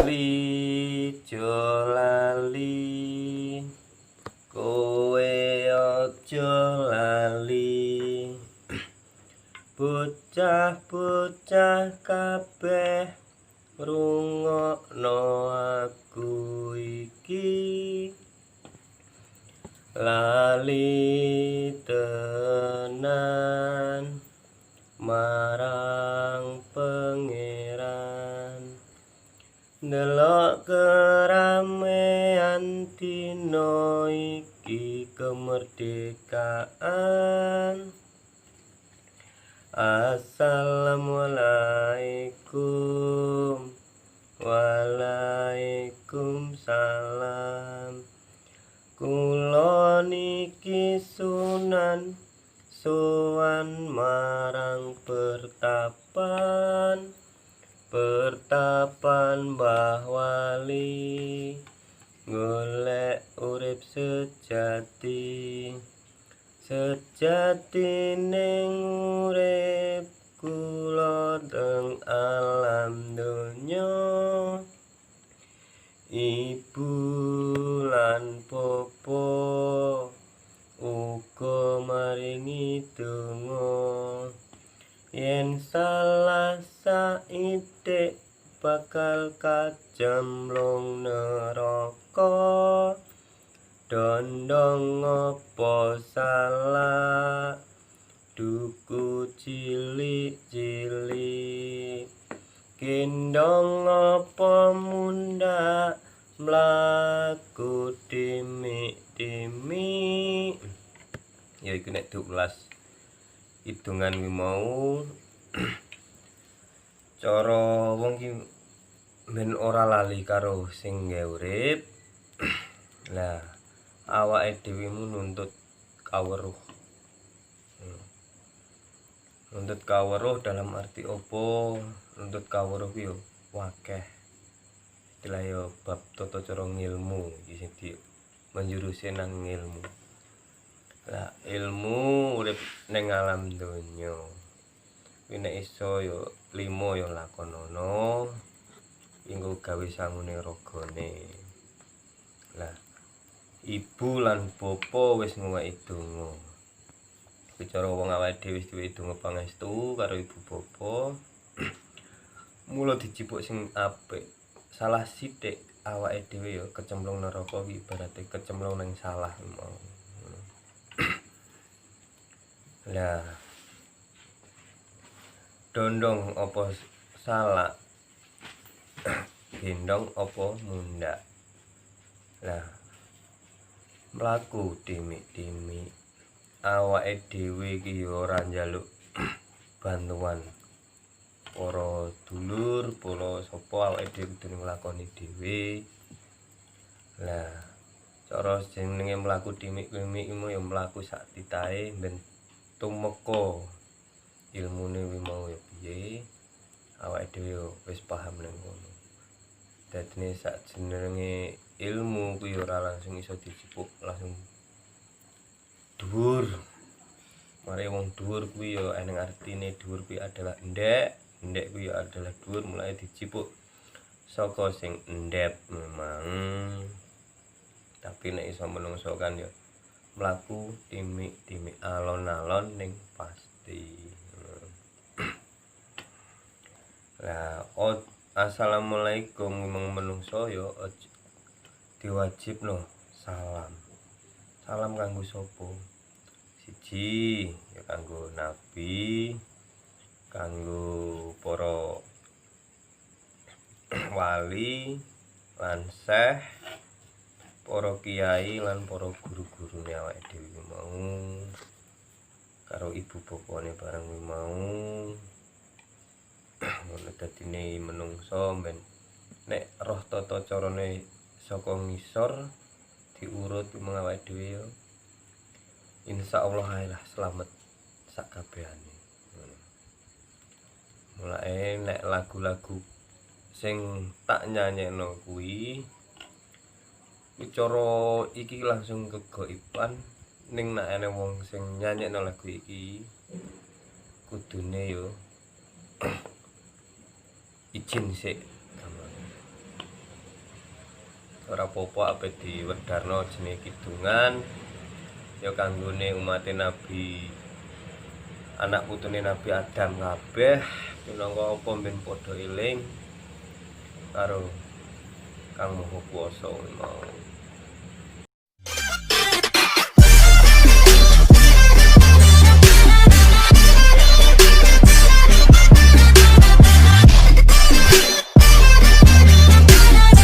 Lijo lali, kowe aja lali. Bocah-bocah kabeh rungokno aku iki. Lali tenan marang pangeran. Delok keramaian dina iki kemerdekaan. Assalamualaikum. Waalaikumsalam. Kula niki Sunan sowan marang pertapan Mbah Wali, golek urip sejati ning urip kula teng alam donya. Ibu lan popo uga maringi donga, yen salah saidik bakal kacemplung neraka. Dondong apa salah duku cilik-cilik, gendong apa mundak mlaku timik-timik. Ya iku nek 12 hitungan kuwi mau cara wong ki ben ora lali karo sing gawe urip. Lah awake dhewe nuntut kaweruh. Nuntut kaweruh dalam arti opo? Nuntut kaweruh ki yo wakeh. Istilah yo bab tata cara ngilmu iki sing di menjuruse nang ilmu. Lah ilmu urip ning alam donya. Kuwi nek iso yo 5 yo lakonono. Engko gawe sangune ragane. Lah ibu lan bapa wis ngoweki donga. Bicara wong awake dhewe wis duwe donga pangestu karo ibu bapa. Mula dicipuk sing apik. Salah sithik awake dhewe ya kecemplung neraka iki ibarate kecemplung nang salah mau. Lah dondong apa salah, gendong apa mundak. Lah mlaku timik-timik, awake dhewe iki ora njaluk bantuan para dulur, para sapa, awake dhewe kudu nglakoni dhewe. Lah cara jenenge mlaku timik-timik iku ya mlaku sak titahe ben tumeka ilmune kuwi mau ya piye. Awake dhewe wis paham nang kono. Dadine sak jenenge ilmu kuwi ora langsung iso dicipuk langsung dhuwur. Mare wong dhuwur kuwi ya eneng artine dhuwur kuwi adalah ndek kuwi adalah dhuwur mulai dicipuk saka sing endep memang. Tapi nek iso menungso kan ya mlaku timik-timik alon-alon ning pasti. Lah assalamualaikum memang menungso ya diwajibno salam. Salam kanggo sapa? Siji ya kanggo nabi, kanggo para wali lan syekh, para kiai lan para guru-gurune awake dhewe mau, karo ibu bapane bareng mau. Ngono dadine menungso ben nek roh tata carane saka ngisor diurut awake dhewe ya insyaallah ae lah slamet sak kabehane. Mulai nek lagu-lagu sing tak nyanyekno kuwi cara iki langsung kegoiban ning nek ana wong sing nyanyekno lagu iki kudune yo izin sik ora apa-apa ape diwedharno jenenge kidungan ya kanggone umat Nabi, anak putune Nabi Adam kabeh minangka apa ben padha eling karo Kang Maha Kuwasa mau.